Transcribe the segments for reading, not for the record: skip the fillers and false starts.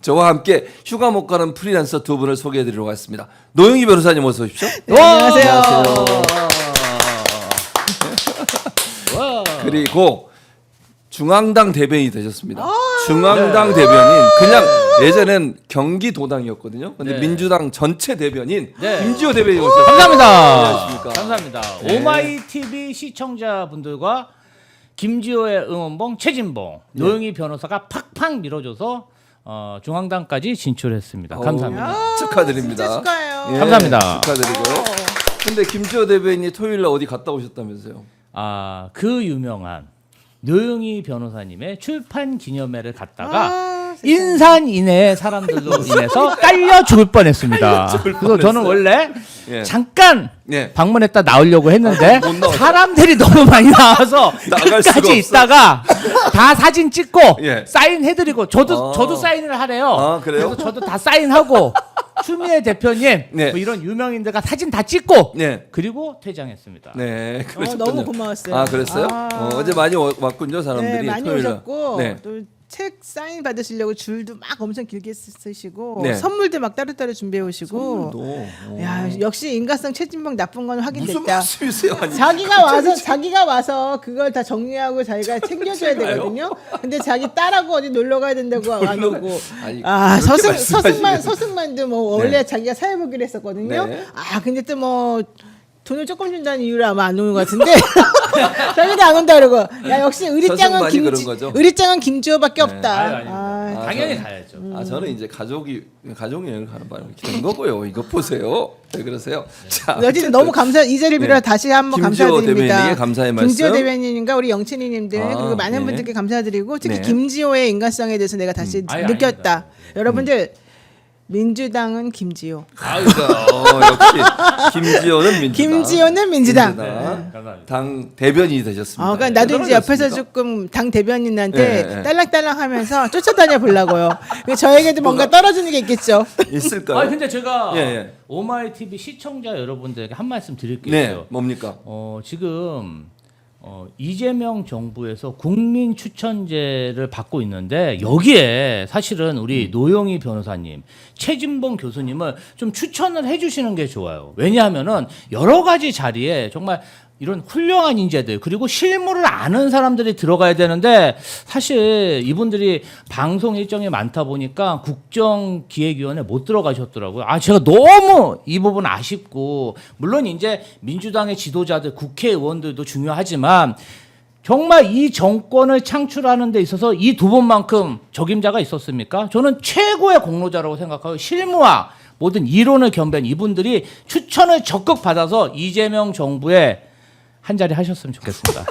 저와 함께 휴가 못 가는 프리랜서 두 분을 소개해드리도록 하겠습니다. 노영희 변호사님 어서 오십시오. 네, 안녕하세요. 그리고 중앙당 대변인이 되셨습니다. 중앙당 대변인 그냥 예전엔 경기도당이었거든요. 근데 네. 민주당 전체 대변인 네. 김지호 대변인 오셨습니다. 감사합니다. 안녕하십니까. 감사합니다. 네. 오마이TV 시청자분들과 김지호의 응원봉 최진봉, 노영희 변호사가 팍팍 밀어줘서 중앙당까지 진출했습니다. 감사합니다. 축하드립니다. 진짜 축하해요. 예, 감사합니다. 축하드리고요. 근데 김지호 대변인이 토요일 날 어디 갔다 오셨다면서요? 그 유명한 노영희 변호사님의 출판 기념회를 갔다가 인산인해의 사람들로 인해서 깔려 죽을 뻔했습니다. 그래서 저는 원래 예. 잠깐 예. 방문했다 나오려고 했는데 못 나왔어요. 사람들이 너무 많이 나와서 나갈 수가 끝까지 없어. 있다가 다 사진 찍고 예. 사인해드리고 저도 사인을 하래요. 아, 그래요? 그래서 저도 다 사인하고 추미애 대표님 네. 뭐 이런 유명인들과 사진 다 찍고 네. 그리고 퇴장했습니다. 네, 그러셨군요. 너무 고마웠어요. 아, 그랬어요? 어제 많이 왔군요, 사람들이. 네, 많이 토요일 날. 오셨고 네. 또 책 사인 받으시려고 줄도 막 엄청 길게 쓰시고 네. 선물도 막 따로따로 준비해 오시고. 또. 야, 역시 인간성 최진봉 나쁜 건 무슨 확인됐다. 말씀이세요? 아니, 자기가 와서 그걸 다 정리하고 자기가 챙겨줘야 제가요? 되거든요. 근데 자기 딸하고 어디 놀러 가야 된다고 안 오고. 아니, 아, 그렇게 말씀하시면. 서승만도 뭐 원래 네. 자기가 사회 보기로 했었거든요. 네. 아, 근데 또 뭐 돈을 조금 준다는 이유로 아마 안 오는 것 같은데 자기도 안 온다 그러고. 야, 역시 서승만이 그런 거죠? 의리짱은 김지호밖에 네. 없다. 아닙니다. 당연히 저는- 가야죠. 저는 이제 가족 여행을 가는 바람에 이렇게 된 거고요. 이거 보세요. 왜 그러세요? 자, 어쨌든 너무 감사 이 자리를 빌어 네. 다시 한번 김지호 감사드립니다. 대변인에게 감사의 말씀. 김지호 대변인님과 우리 영친이님들 아, 그리고 많은 네. 분들께 감사드리고 특히 네. 김지호의 인간성에 대해서 내가 다시 느꼈다. 아닙니다. 여러분들 민주당은 김지호, 역시 김지호는 민주당. 김지호는 민주당. 네, 감사합니다. 당 대변인이 되셨습니다. 그러니까 나도 이제 옆에서 떨어졌습니까? 조금 당 대변인한테 네, 네. 딸랑딸랑하면서 쫓아다녀 보려고요. 저에게도 뭔가 떨어지는 게 있겠죠. 있을까요? 근데 제가 예, 예. 오마이TV 시청자 여러분들에게 한 말씀 드릴 게 네, 있어요. 뭡니까? 지금 이재명 정부에서 국민 추천제를 받고 있는데 여기에 사실은 우리 노영희 변호사님, 최진봉 교수님을 좀 추천을 해주시는 게 좋아요. 왜냐하면은 여러 가지 자리에 정말 이런 훌륭한 인재들 그리고 실무를 아는 사람들이 들어가야 되는데 사실 이분들이 방송 일정이 많다 보니까 국정기획위원회 못 들어가셨더라고요. 제가 너무 이 부분 아쉽고 물론 이제 민주당의 지도자들 국회의원들도 중요하지만 정말 이 정권을 창출하는 데 있어서 이 두 분만큼 적임자가 있었습니까? 저는 최고의 공로자라고 생각하고 실무와 모든 이론을 겸비한 이분들이 추천을 적극 받아서 이재명 정부에 한 자리 하셨으면 좋겠습니다.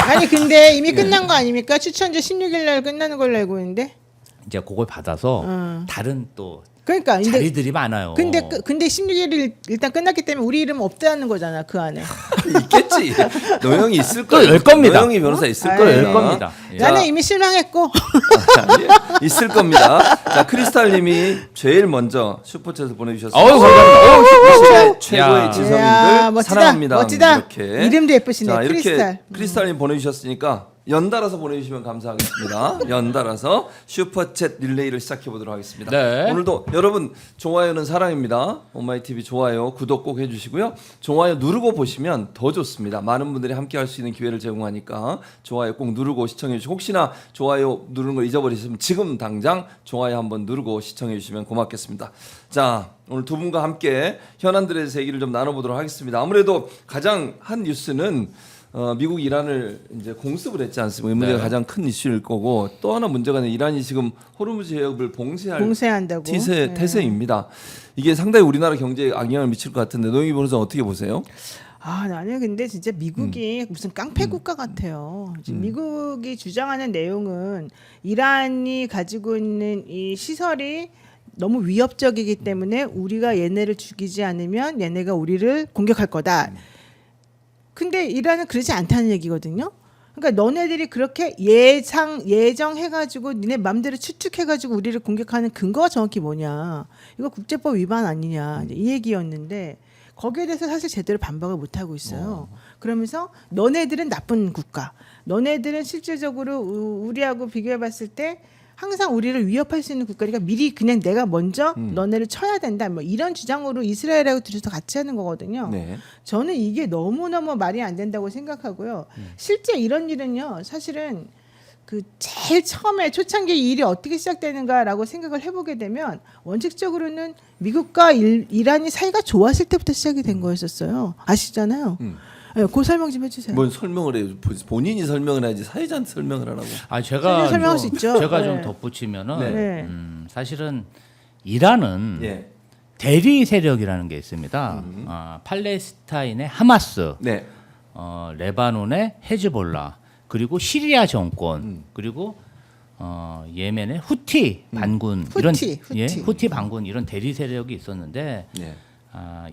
아니 근데 이미 끝난 거 아닙니까? 추천제 16일 날 끝나는 걸로 알고 있는데. 이제 그걸 받아서 다른 또 그러니까 근데 자리들이 많아요. 근데 16일이 일단 끝났기 때문에 우리 이름 없다는 거잖아 그 안에. 있겠지. 노영이 있을 또 거예요. 열 겁니다. 노영이 변호사 있을 아유. 거예요. 열 겁니다. 예. 나는 이미 실망했고. 예, 있을 겁니다. 자, 크리스탈님이 제일 먼저 슈퍼챗을 보내주셨습니다. 어우, 감사합니다. 최고의 야. 지성인들 야, 멋지다, 사랑합니다. 멋지다. 이렇게. 이름도 예쁘시네, 자, 이렇게 크리스탈. 크리스탈님 보내주셨으니까 연달아서 보내주시면 감사하겠습니다. 연달아서 슈퍼챗 릴레이를 시작해 보도록 하겠습니다. 네. 오늘도 여러분 좋아요는 사랑입니다. 오마이TV 좋아요, 구독 꼭 해주시고요. 좋아요 누르고 보시면 더 좋습니다. 많은 분들이 함께 할 수 있는 기회를 제공하니까 좋아요 꼭 누르고 시청해 주시고 혹시나 좋아요 누르는 걸 잊어버리시면 지금 당장 좋아요 한번 누르고 시청해 주시면 고맙겠습니다. 자, 오늘 두 분과 함께 현안들에 대해서 얘기를 좀 나눠보도록 하겠습니다. 아무래도 가장 한 뉴스는 미국 이란을 이제 공습을 했지 않습니까? 이 문제가 네. 가장 큰 이슈일 거고 또 하나 문제가 있는 이란이 지금 호르무즈 해협을 봉쇄한다고. 태세입니다. 이게 상당히 우리나라 경제에 악영향을 미칠 것 같은데 노영희 변호사 어떻게 보세요? 나는 근데 진짜 미국이 무슨 깡패 국가 같아요. 지금 미국이 주장하는 내용은 이란이 가지고 있는 이 시설이 너무 위협적이기 때문에 우리가 얘네를 죽이지 않으면 얘네가 우리를 공격할 거다. 근데 이란은 그러지 않다는 얘기거든요. 그러니까 너네들이 그렇게 예정해가지고 니네 맘대로 추측해가지고 우리를 공격하는 근거가 정확히 뭐냐. 이거 국제법 위반 아니냐. 이제 이 얘기였는데 거기에 대해서 사실 제대로 반박을 못하고 있어요. 그러면서 너네들은 나쁜 국가. 너네들은 실질적으로 우리하고 비교해봤을 때 항상 우리를 위협할 수 있는 국가니까 미리 그냥 내가 먼저 너네를 쳐야 된다. 뭐 이런 주장으로 이스라엘하고 둘이서 같이 하는 거거든요. 네. 저는 이게 너무너무 말이 안 된다고 생각하고요. 실제 이런 일은요. 사실은 그 제일 처음에 초창기 이 일이 어떻게 시작되는가라고 생각을 해보게 되면 원칙적으로는 미국과 이란이 사이가 좋았을 때부터 시작이 된 거였었어요. 아시잖아요. 네, 그 설명 좀 해주세요. 뭔 설명을 해요? 본인이 설명을 해야지 사회자한테 설명을 하라고. 제가 설명할 수 있죠. 제가 네. 좀 덧붙이면은 네. 사실은 이란은 예. 대리 세력이라는 게 있습니다. 팔레스타인의 하마스, 네. 레바논의 헤즈볼라, 그리고 시리아 정권, 그리고 예멘의 후티 반군 후티 반군 이런 대리 세력이 있었는데 네.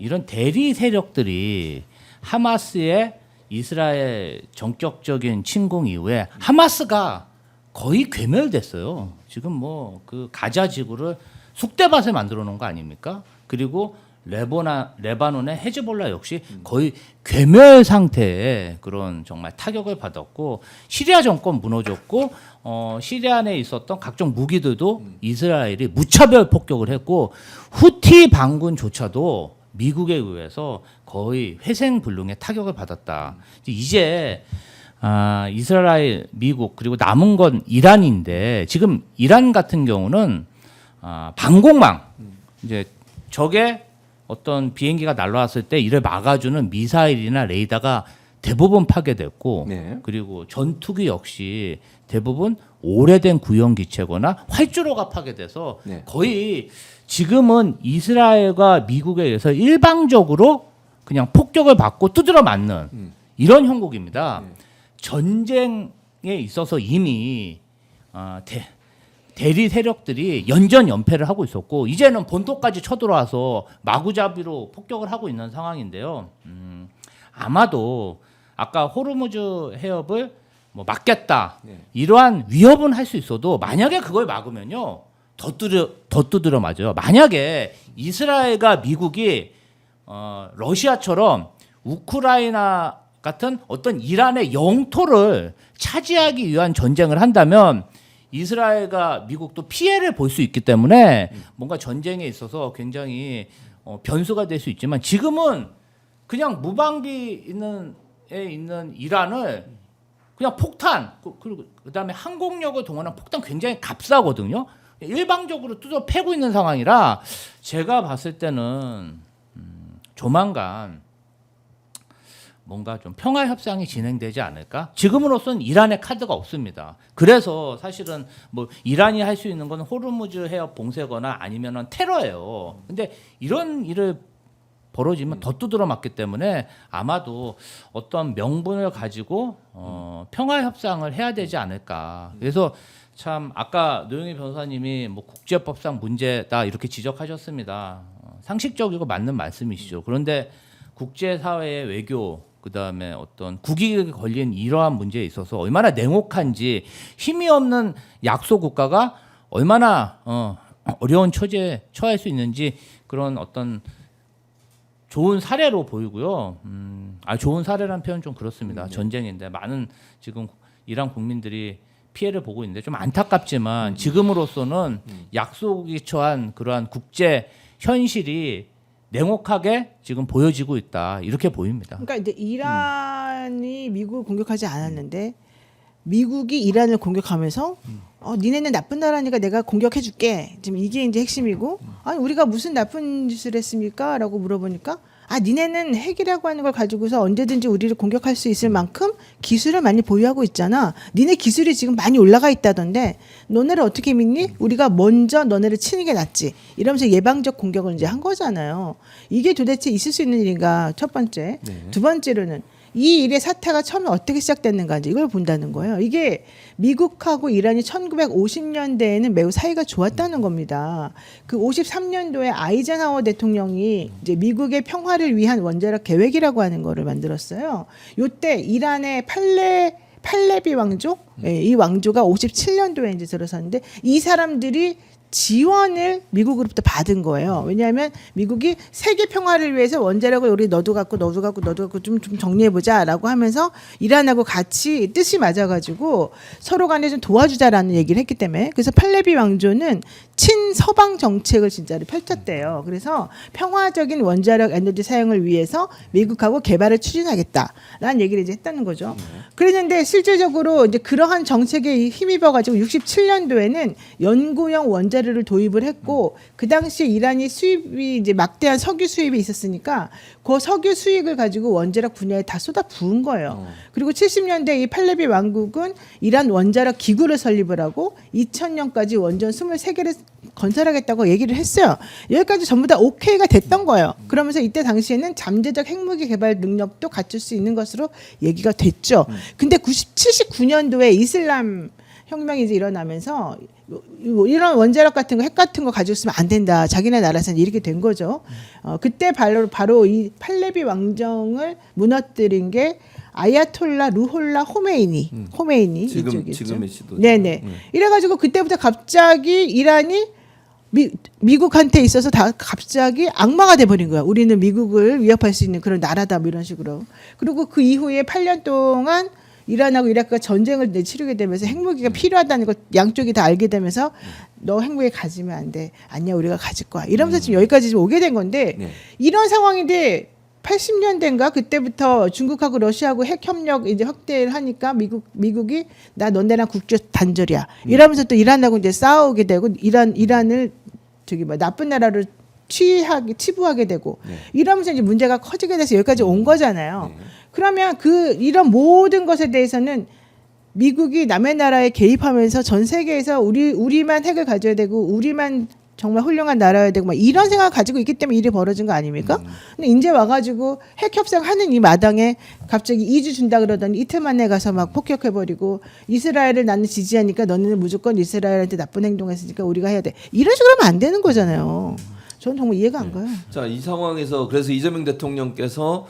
이런 대리 세력들이 하마스의 이스라엘 전격적인 침공 이후에 하마스가 거의 괴멸됐어요. 지금 뭐 그 가자 지구를 쑥대밭에 만들어 놓은 거 아닙니까? 그리고 레바논의 헤즈볼라 역시 거의 괴멸 상태의 그런 정말 타격을 받았고 시리아 정권 무너졌고 시리아 내에 있었던 각종 무기들도 이스라엘이 무차별 폭격을 했고 후티 반군조차도 미국에 의해서 거의 회생불능의 타격을 받았다. 이제 이스라엘, 미국 그리고 남은 건 이란인데 지금 이란 같은 경우는 방공망 이제 적의 어떤 비행기가 날아왔을 때 이를 막아주는 미사일이나 레이더가 대부분 파괴됐고 네. 그리고 전투기 역시 대부분 오래된 구형 기체거나 활주로가 파괴돼서 네. 거의 지금은 이스라엘과 미국에 의해서 일방적으로 그냥 폭격을 받고 두드려 맞는 이런 형국입니다. 네. 전쟁에 있어서 이미 대리 세력들이 연전연패를 하고 있었고 이제는 본토까지 쳐들어와서 마구잡이로 폭격을 하고 있는 상황인데요. 아마도 아까 호르무즈 해협을 뭐 막겠다 네. 이러한 위협은 할 수 있어도 만약에 그걸 막으면요 더 두드려 맞아요. 만약에 이스라엘과 미국이 러시아처럼 우크라이나 같은 어떤 이란의 영토를 차지하기 위한 전쟁을 한다면 이스라엘과 미국도 피해를 볼 수 있기 때문에 뭔가 전쟁에 있어서 굉장히 변수가 될 수 있지만 지금은 그냥 무방비 있는 이란을 그냥 폭탄 그리고 그다음에 항공력을 동원한 폭탄 굉장히 값싸거든요. 일방적으로 뜯어 패고 있는 상황이라 제가 봤을 때는 조만간 뭔가 좀 평화 협상이 진행되지 않을까? 지금으로서는 이란의 카드가 없습니다. 그래서 사실은 뭐 이란이 할 수 있는 건 호르무즈 해협 봉쇄거나 아니면은 테러예요. 근데 이런 일을 벌어지면 더 두드러 맞기 때문에 아마도 어떤 명분을 가지고 평화 협상을 해야 되지 않을까. 그래서 참 아까 노영희 변호사님이 뭐 국제법상 문제다 이렇게 지적하셨습니다. 상식적이고 맞는 말씀이시죠. 그런데 국제사회의 외교 그다음에 어떤 국익에 걸린 이러한 문제에 있어서 얼마나 냉혹한지 힘이 없는 약소 국가가 얼마나 어려운 처지에 처할 수 있는지 그런 어떤 좋은 사례로 보이고요. 좋은 사례라는 표현 좀 그렇습니다. 전쟁인데 많은 지금 이란 국민들이 피해를 보고 있는데 좀 안타깝지만 지금으로서는 약속이 처한 그러한 국제 현실이 냉혹하게 지금 보여지고 있다 이렇게 보입니다. 그러니까 이제 이란이 미국을 공격하지 않았는데 미국이 이란을 공격하면서 니네는 나쁜 나라니까 내가 공격해줄게. 지금 이게 이제 핵심이고 아니 우리가 무슨 나쁜 짓을 했습니까?라고 물어보니까 니네는 핵이라고 하는 걸 가지고서 언제든지 우리를 공격할 수 있을 만큼 기술을 많이 보유하고 있잖아. 니네 기술이 지금 많이 올라가 있다던데 너네를 어떻게 믿니? 우리가 먼저 너네를 치는 게 낫지. 이러면서 예방적 공격을 이제 한 거잖아요. 이게 도대체 있을 수 있는 일인가? 첫 번째. 네. 두 번째로는 이 일의 사태가 처음에 어떻게 시작됐는가 이걸 본다는 거예요. 이게 미국하고 이란이 1950년대에는 매우 사이가 좋았다는 겁니다. 그 53년도에 아이젠하워 대통령이 이제 미국의 평화를 위한 원자력 계획이라고 하는 거를 만들었어요. 요때 이란의 팔레비 왕족, 이 왕조가 57년도에 이제 들어섰는데 이 사람들이 지원을 미국으로부터 받은 거예요. 왜냐하면 미국이 세계 평화를 위해서 원자력을 우리 너도 갖고 좀 정리해보자라고 하면서 이란하고 같이 뜻이 맞아가지고 서로 간에 좀 도와주자라는 얘기를 했기 때문에 그래서 팔레비 왕조는 친서방 정책을 진짜로 펼쳤대요. 그래서 평화적인 원자력 에너지 사용을 위해서 미국하고 개발을 추진하겠다라는 얘기를 이제 했다는 거죠. 그랬는데 실질적으로 이제 그러한 정책에 힘입어가지고 67년도에는 연구용 원자로를 도입을 했고 그 당시에 이란이 수입이 이제 막대한 석유 수입이 있었으니까 그 석유 수익을 가지고 원자력 분야에 다 쏟아 부은 거예요. 그리고 70년대 이 팔레비 왕국은 이란 원자력 기구를 설립을 하고 2000년까지 원전 23개를 건설하겠다고 얘기를 했어요. 여기까지 전부 다 오케이가 됐던 거예요. 그러면서 이때 당시에는 잠재적 핵무기 개발 능력도 갖출 수 있는 것으로 얘기가 됐죠. 근데 79년도에 이슬람 혁명이 이제 일어나면서 이런 원자력 같은 거, 핵 같은 거 가지고 있으면 안 된다. 자기네 나라에서는 이렇게 된 거죠. 그때 바로 이 팔레비 왕정을 무너뜨린 게 아야톨라 루홀라 호메이니 이쪽이죠. 지금의 시도. 네네. 이래가지고 그때부터 갑자기 이란이 미국한테 있어서 다 갑자기 악마가 돼버린 거야. 우리는 미국을 위협할 수 있는 그런 나라다, 뭐 이런 식으로. 그리고 그 이후에 8년 동안 이란하고 이라크가 전쟁을 치르게 되면서 핵무기가 필요하다는 걸 양쪽이 다 알게 되면서 너 핵무기 가지면 안 돼. 아니야, 우리가 가질 거야. 이러면서 지금 여기까지 오게 된 건데 네. 이런 상황인데 80년대인가 그때부터 중국하고 러시아하고 핵 협력 이제 확대를 하니까 미국이 나 너네랑 국교 단절이야. 이러면서 또 이란하고 이제 싸우게 되고 이란을 저기 뭐 나쁜 나라로 치부하게 되고 이러면서 이제 문제가 커지게 돼서 여기까지 온 거잖아요. 그러면 이런 모든 것에 대해서는 미국이 남의 나라에 개입하면서 전 세계에서 우리만 핵을 가져야 되고 우리만 정말 훌륭한 나라여야 되고 막 이런 생각을 가지고 있기 때문에 일이 벌어진 거 아닙니까? 근데 이제 와가지고 핵 협상하는 이 마당에 갑자기 2주 준다 그러더니 이틀 만에 가서 막 폭격해버리고 이스라엘을 나는 지지하니까 너네는 무조건 이스라엘한테 나쁜 행동했으니까 우리가 해야 돼. 이런 식으로 하면 안 되는 거잖아요. 저는 정말 이해가 안 가요. 자, 이 상황에서 그래서 이재명 대통령께서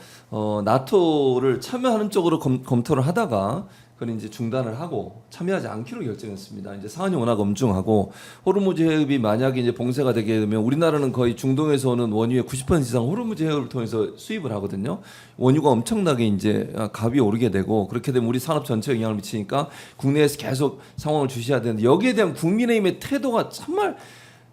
나토를 참여하는 쪽으로 검토를 하다가 그걸 이제 중단을 하고 참여하지 않기로 결정했습니다. 이제 사안이 워낙 엄중하고 호르무즈 해협이 만약에 이제 봉쇄가 되게 되면 우리나라는 거의 중동에서 오는 원유의 90% 이상 호르무즈 해협을 통해서 수입을 하거든요. 원유가 엄청나게 이제 값이 오르게 되고 그렇게 되면 우리 산업 전체에 영향을 미치니까 국내에서 계속 상황을 주시해야 되는데 여기에 대한 국민의힘의 태도가 정말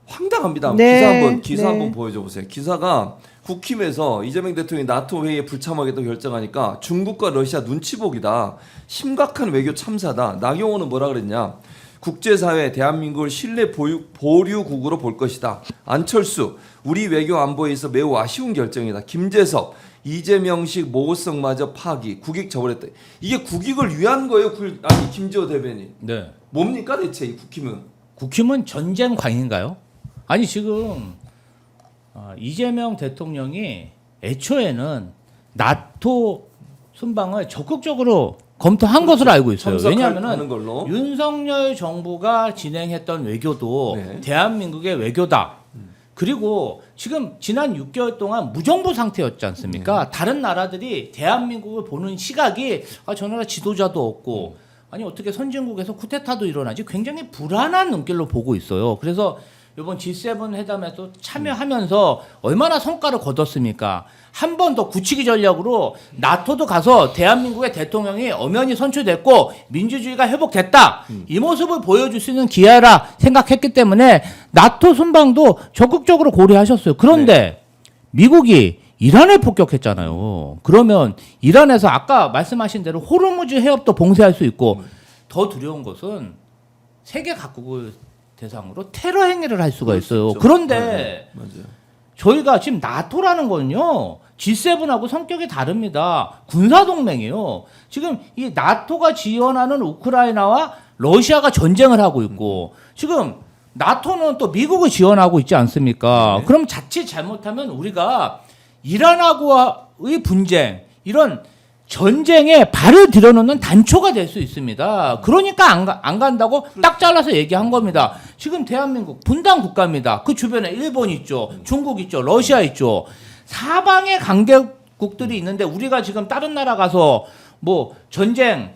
황당합니다. 네, 기사 한번 보여줘 보세요. 기사가 국힘에서 이재명 대통령이 나토 회의에 불참하겠다고 결정하니까 중국과 러시아 눈치 보기다. 심각한 외교 참사다. 나경원은 뭐라 그랬냐? 국제사회 대한민국을 신뢰 보류국으로 볼 것이다. 안철수 우리 외교 안보에 있어 매우 아쉬운 결정이다. 김재섭 이재명식 모호성마저 파기 국익 저버렸다. 이게 국익을 위한 거예요? 아니 김지호 대변인. 네. 뭡니까 대체 이 국힘은? 국힘은 전쟁 광인가요? 아니 지금 이재명 대통령이 애초에는 나토 순방을 적극적으로 검토한 것으로 알고 있어요. 왜냐하면은 윤석열 정부가 진행했던 외교도 네. 대한민국의 외교다. 그리고 지금 지난 6개월 동안 무정부 상태였지 않습니까? 다른 나라들이 대한민국을 보는 시각이 저 나라 지도자도 없고 아니 어떻게 선진국에서 쿠데타도 일어나지 굉장히 불안한 눈길로 보고 있어요. 그래서 이번 G7 회담에도 참여하면서 얼마나 성과를 거뒀습니까? 한 번 더 굳히기 전략으로 나토도 가서 대한민국의 대통령이 엄연히 선출됐고 민주주의가 회복됐다. 이 모습을 보여줄 수 있는 기회라 생각했기 때문에 나토 순방도 적극적으로 고려하셨어요. 그런데 미국이 이란을 폭격했잖아요. 그러면 이란에서 아까 말씀하신 대로 호르무즈 해협도 봉쇄할 수 있고 더 두려운 것은 세계 각국을 대상으로 테러 행위를 할 수가 있어요. 그런데 맞아요. 저희가 지금 나토라는 건요. G7하고 성격이 다릅니다. 군사동맹이에요. 지금 이 나토가 지원하는 우크라이나와 러시아가 전쟁을 하고 있고 지금 나토는 또 미국을 지원하고 있지 않습니까? 네. 그럼 자칫 잘못하면 우리가 이란하고의 분쟁 이런 전쟁에 발을 들여놓는 단초가 될 수 있습니다. 그러니까 안 간다고 딱 잘라서 얘기한 겁니다. 지금 대한민국 분단 국가입니다. 그 주변에 일본 있죠. 중국 있죠. 러시아 있죠. 사방에 강대국들이 있는데 우리가 지금 다른 나라 가서 뭐 전쟁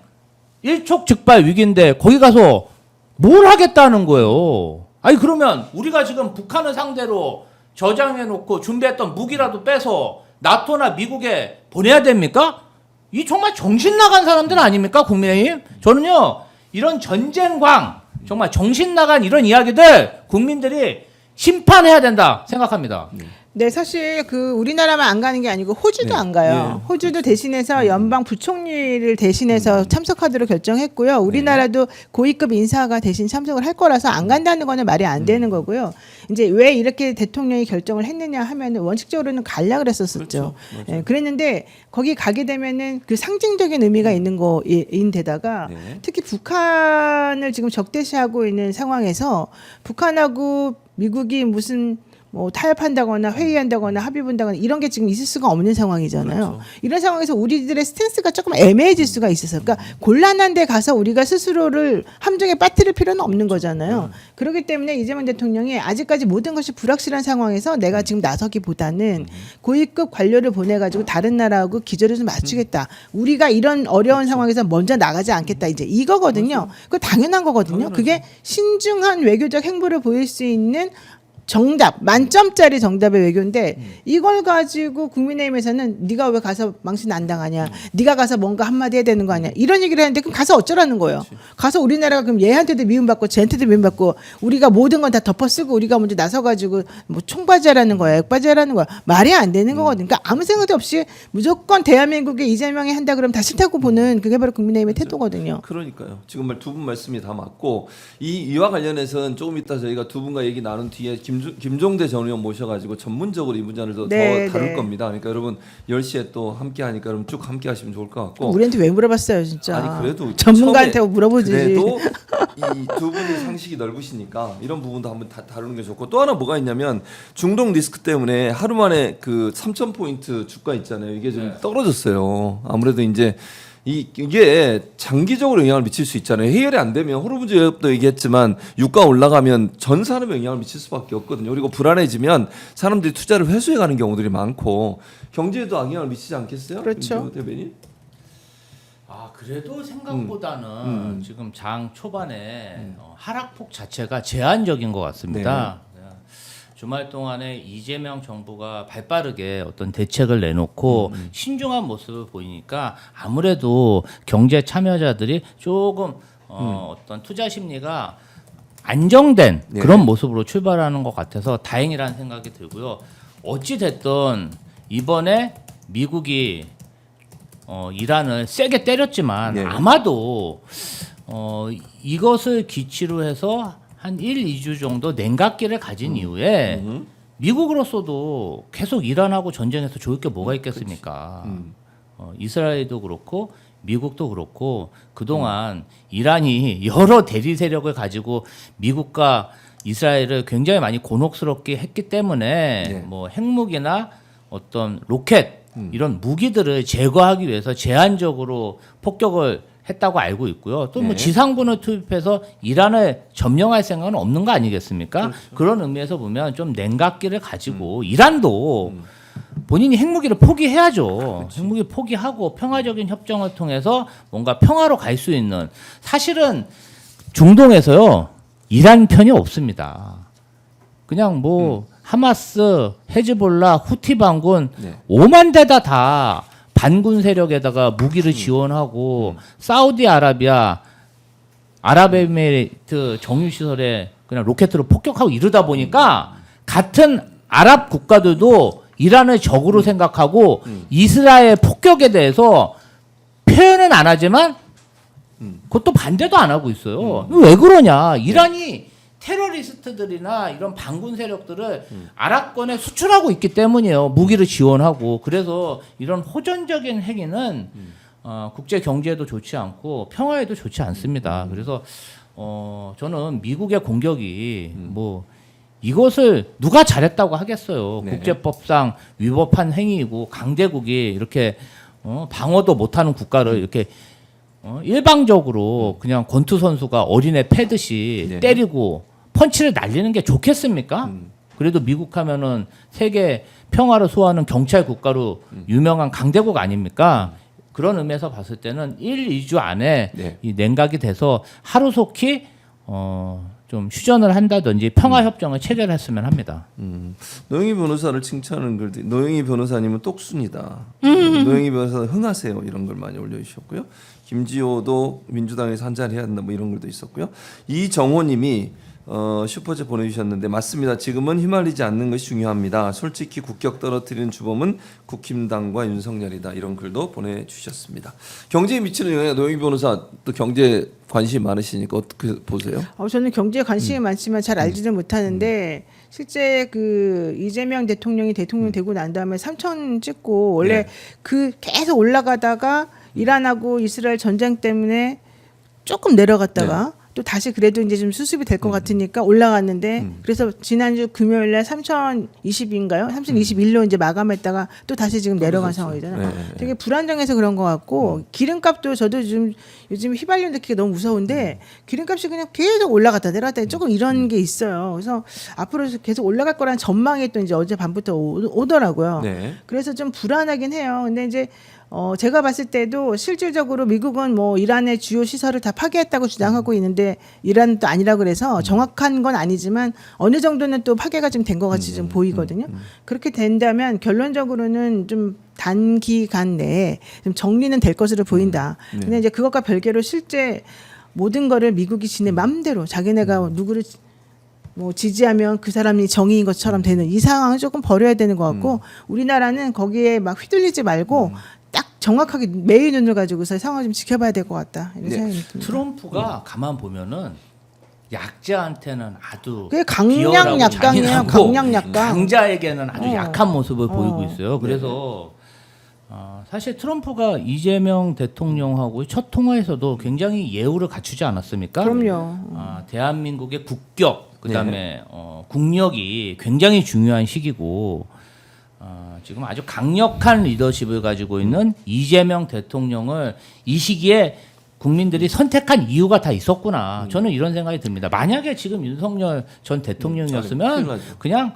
일촉즉발 위기인데 거기 가서 뭘 하겠다는 거예요. 아니 그러면 우리가 지금 북한을 상대로 저장해놓고 준비했던 무기라도 빼서 나토나 미국에 보내야 됩니까? 이 정말 정신 나간 사람들 아닙니까, 국민의힘? 저는요 이런 전쟁광 정말 정신 나간 이런 이야기들 국민들이 심판해야 된다 생각합니다. 네, 사실 그 우리나라만 안 가는 게 아니고 호주도 안 가요. 호주도 대신해서 연방 부총리를 대신해서 참석하도록 결정했고요. 우리나라도 고위급 인사가 대신 참석을 할 거라서 안 간다는 거는 말이 안 되는 거고요. 이제 왜 이렇게 대통령이 결정을 했느냐 하면은 원칙적으로는 가려 그랬었었죠. 그렇죠. 예, 그랬는데 거기 가게 되면은 그 상징적인 의미가 있는 거인데다가 네. 특히 북한을 지금 적대시하고 있는 상황에서 북한하고 미국이 무슨 뭐 타협한다거나 회의한다거나 합의본다거나 이런 게 지금 있을 수가 없는 상황이잖아요. 그렇죠. 이런 상황에서 우리들의 스탠스가 조금 애매해질 수가 있어서 그러니까 곤란한 데 가서 우리가 스스로를 함정에 빠뜨릴 필요는 없는 거잖아요. 그렇기 때문에 이재명 대통령이 아직까지 모든 것이 불확실한 상황에서 내가 지금 나서기보다는 고위급 관료를 보내가지고 다른 나라하고 기조를 좀 맞추겠다. 우리가 이런 어려운 상황에서 먼저 나가지 않겠다. 이제 이거거든요. 그거 당연한 거거든요. 그게 신중한 외교적 행보를 보일 수 있는 정답 만점짜리 정답의 외교인데 이걸 가지고 국민의힘에서는 네가 왜 가서 망신 안 당하냐, 네가 가서 뭔가 한마디 해야 되는 거 아니야 이런 얘기를 하는데 그럼 가서 어쩌라는 거예요. 가서 우리나라가 그럼 얘한테도 미움받고 쟤한테도 미움받고 우리가 모든 건 다 덮어쓰고 우리가 먼저 나서가지고 뭐 총바지라는 거야, 액바지라는 거야 말이 안 되는 거거든요. 그러니까 아무 생각도 없이 무조건 대한민국에 이재명이 한다 그러면 다 싫다고 보는 그게 바로 국민의힘의 태도거든요. 그러니까요. 지금 두 분 말씀이 다 맞고 이와 관련해서는 조금 이따 저희가 두 분과 얘기 나눈 뒤에 김종대 전 의원 모셔가지고 전문적으로 이 문제를 더 다룰 겁니다. 그러니까 여러분 10시에 또 함께 하니까 여러분 쭉 함께 하시면 좋을 것 같고. 우리한테 왜 물어봤어요, 진짜. 아니 그래도 전문가한테 물어보지. 그래도 이 두 분이 상식이 넓으시니까 이런 부분도 한번 다루는 게 좋고 또 하나 뭐가 있냐면 중동 리스크 때문에 하루 만에 그 3,000포인트 주가 있잖아요. 이게 좀 떨어졌어요. 아무래도 이제 이게 장기적으로 영향을 미칠 수 있잖아요. 해결이 안 되면 호르무즈 해협도 얘기했지만 유가 올라가면 전 산업에 영향을 미칠 수밖에 없거든요. 그리고 불안해지면 사람들이 투자를 회수해 가는 경우들이 많고 경제에도 영향을 미치지 않겠어요? 그렇죠. 대변인? 아 그래도 생각보다는 지금 장 초반에 하락폭 자체가 제한적인 것 같습니다. 주말 동안에 이재명 정부가 발빠르게 어떤 대책을 내놓고 신중한 모습을 보이니까 아무래도 경제 참여자들이 조금 어떤 투자 심리가 안정된 그런 모습으로 출발하는 것 같아서 다행이라는 생각이 들고요. 어찌 됐든 이번에 미국이 이란을 세게 때렸지만 아마도 이것을 기치로 해서 한 1, 2주 정도 냉각기를 가진 이후에 미국으로서도 계속 이란하고 전쟁에서 좋을 게 뭐가 있겠습니까? 이스라엘도 그렇고 미국도 그렇고 그동안 이란이 여러 대리 세력을 가지고 미국과 이스라엘을 굉장히 많이 곤혹스럽게 했기 때문에 뭐 핵무기나 어떤 로켓 이런 무기들을 제거하기 위해서 제한적으로 폭격을 했다고 알고 있고요. 또 뭐 지상군을 투입해서 이란을 점령할 생각은 없는 거 아니겠습니까? 그렇죠. 그런 의미에서 보면 좀 냉각기를 가지고 이란도 본인이 핵무기를 포기해야죠. 핵무기 포기하고 평화적인 협정을 통해서 뭔가 평화로 갈 수 있는 사실은 중동에서요 이란 편이 없습니다. 그냥 뭐 하마스, 헤즈볼라, 후티 반군 5만 대다 다 반군 세력에다가 무기를 지원하고 사우디아라비아, 아랍에미레이트 정유시설에 그냥 로켓으로 폭격하고 이러다 보니까 같은 아랍 국가들도 이란을 적으로 생각하고 이스라엘 폭격에 대해서 표현은 안 하지만 그것도 반대도 안 하고 있어요. 왜 그러냐? 이란이 테러리스트들이나 이런 반군 세력들을 아랍권에 수출하고 있기 때문이에요. 무기를 지원하고. 그래서 이런 호전적인 행위는 국제 경제에도 좋지 않고 평화에도 좋지 않습니다. 그래서 저는 미국의 공격이 뭐 이것을 누가 잘했다고 하겠어요. 국제법상 위법한 행위이고 강대국이 이렇게 방어도 못하는 국가를 이렇게 일방적으로 그냥 권투 선수가 어린애 패듯이 때리고 펀치를 날리는 게 좋겠습니까? 그래도 미국 하면은 세계 평화를 소화하는 경찰 국가로 유명한 강대국 아닙니까? 그런 의미에서 봤을 때는 1, 2주 안에 이 냉각이 돼서 하루속히 좀 휴전을 한다든지 평화 협정을 체결했으면 합니다. 노영희 변호사를 칭찬하는 글들. 노영희 변호사님은 똑순이다. 노영희 변호사 흥하세요 이런 걸 많이 올려주셨고요. 김지호도 민주당에서 한 자리 해야 한다 뭐 이런 글도 있었고요. 이정호님이 슈퍼챗 보내주셨는데 맞습니다. 지금은 휘말리지 않는 것이 중요합니다. 솔직히 국격 떨어뜨리는 주범은 국힘당과 윤석열이다. 이런 글도 보내주셨습니다. 경제에 미치는 영향 노영희 변호사 또 경제 관심이 많으시니까 어떻게 보세요? 저는 경제에 관심이 많지만 잘 알지는 못하는데 실제 그 이재명 대통령이 대통령 되고 난 다음에 3천 찍고 원래 네. 그 계속 올라가다가 이란하고 이스라엘 전쟁 때문에 조금 내려갔다가 또 다시 그래도 이제 좀 수습이 될 것 같으니까 올라갔는데 그래서 지난주 금요일에 3,020인가요? 3,021로 이제 마감했다가 또 다시 지금 내려간 상황이잖아요. 네. 되게 불안정해서 그런 것 같고 기름값도 저도 요즘 휘발유 넣기가 너무 무서운데 기름값이 그냥 계속 올라갔다 내려갔다 조금 이런 게 있어요. 그래서 앞으로 계속 올라갈 거라는 전망이 또 이제 어제 밤부터 오더라고요. 네. 그래서 좀 불안하긴 해요. 근데 이제 제가 봤을 때도 실질적으로 미국은 뭐 이란의 주요 시설을 다 파괴했다고 주장하고 있는데 이란은 또 아니라 그래서 정확한 건 아니지만 어느 정도는 또 파괴가 좀 된 것 같이 좀 보이거든요. 그렇게 된다면 결론적으로는 좀 단기간 내에 좀 정리는 될 것으로 보인다. 근데 이제 그것과 별개로 실제 모든 거를 미국이 지네 맘대로 자기네가 누구를 뭐 지지하면 그 사람이 정의인 것처럼 되는 이 상황을 조금 버려야 되는 것 같고 우리나라는 거기에 막 휘둘리지 말고 딱 정확하게 매의 눈을 가지고서 상황을 좀 지켜봐야 될 것 같다 이런 생각이 듭니다. 트럼프가 가만 보면은 약자한테는 아주 그게 강약 비열하고 약강이에요. 잔인하고 강약 약강. 강자에게는 아주 약한 모습을 보이고 있어요. 그래서 사실 트럼프가 이재명 대통령하고 첫 통화에서도 굉장히 예우를 갖추지 않았습니까? 그럼요. 대한민국의 국격 그다음에 국력이 굉장히 중요한 시기고 지금 아주 강력한 리더십을 가지고 있는 이재명 대통령을 이 시기에 국민들이 선택한 이유가 다 있었구나. 저는 이런 생각이 듭니다. 만약에 지금 윤석열 전 큰일 대통령이었으면 나죠. 그냥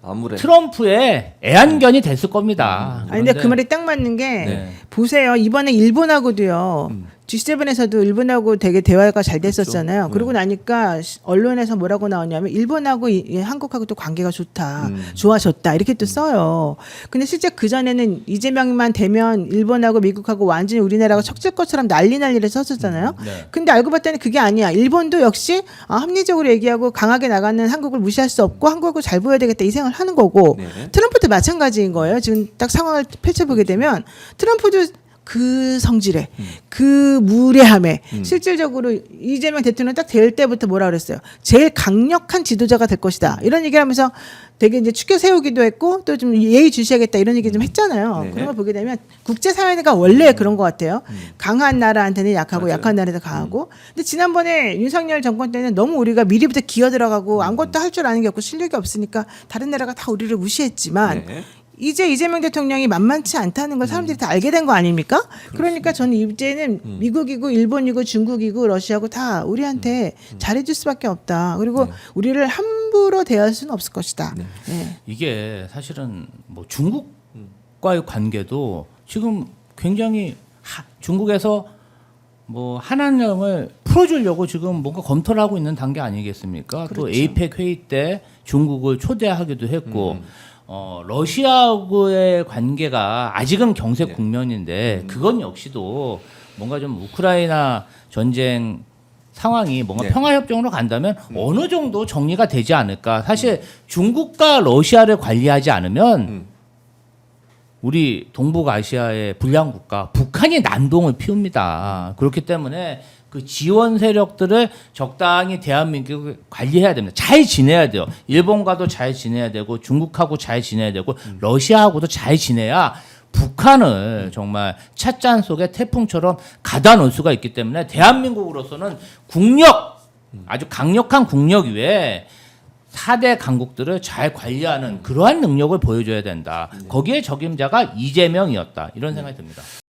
아무래. 트럼프의 애완견이 됐을 겁니다. 아니 근데 그 말이 딱 맞는 게 네. 보세요. 이번에 일본하고도요. G7에서도 일본하고 되게 대화가 잘 됐었잖아요. 그러고 나니까 언론에서 뭐라고 나오냐면 일본하고 한국하고 또 관계가 좋다, 좋아졌다 이렇게 또 써요. 근데 실제 그 전에는 이재명만 되면 일본하고 미국하고 완전히 우리나라가 척질 것처럼 난리를 썼었잖아요. 네. 근데 알고 봤더니 그게 아니야. 일본도 역시 합리적으로 얘기하고 강하게 나가는 한국을 무시할 수 없고 한국을 잘 보여야 되겠다 이 생각을 하는 거고 네. 트럼프도 마찬가지인 거예요. 지금 딱 상황을 펼쳐보게 되면 트럼프도 그 성질에 그 무례함에 실질적으로 이재명 대통령 딱 될 때부터 뭐라 그랬어요. 제일 강력한 지도자가 될 것이다. 이런 얘기를 하면서 되게 이제 추켜 세우기도 했고 또 좀 예의 주시하겠다 이런 얘기 좀 했잖아요. 네. 그런 걸 보게 되면 국제사회가 원래 그런 것 같아요. 강한 나라한테는 약하고 맞아요. 약한 나라한테 강하고. 근데 지난번에 윤석열 정권 때는 너무 우리가 미리부터 기어 들어가고 아무것도 할 줄 아는 게 없고 실력이 없으니까 다른 나라가 다 우리를 무시했지만 네. 이제 이재명 대통령이 만만치 않다는 걸 사람들이 다 알게 된 거 아닙니까? 그러니까 저는 이제는 미국이고 일본이고 중국이고 러시아고 다 우리한테 잘해줄 수밖에 없다. 그리고 우리를 함부로 대할 수는 없을 것이다. 네. 이게 사실은 뭐 중국과의 관계도 지금 굉장히 중국에서 뭐 한한령을 풀어주려고 지금 뭔가 검토를 하고 있는 단계 아니겠습니까? 또 그렇죠. 에이펙 회의 때 중국을 초대하기도 했고 러시아하고의 관계가 아직은 경색 국면인데 그건 역시도 뭔가 좀 우크라이나 전쟁 상황이 뭔가 네. 평화협정으로 간다면 어느 정도 정리가 되지 않을까. 사실 중국과 러시아를 관리하지 않으면 우리 동북아시아의 불량 국가 북한이 난동을 피웁니다. 그렇기 때문에 그 지원 세력들을 적당히 대한민국을 관리해야 됩니다. 잘 지내야 돼요. 일본과도 잘 지내야 되고 중국하고 잘 지내야 되고 러시아하고도 잘 지내야 북한을 정말 찻잔 속에 태풍처럼 가다 놓을 수가 있기 때문에 대한민국으로서는 국력 아주 강력한 국력 위에 4대 강국들을 잘 관리하는 그러한 능력을 보여줘야 된다. 거기에 적임자가 이재명이었다. 이런 생각이 듭니다.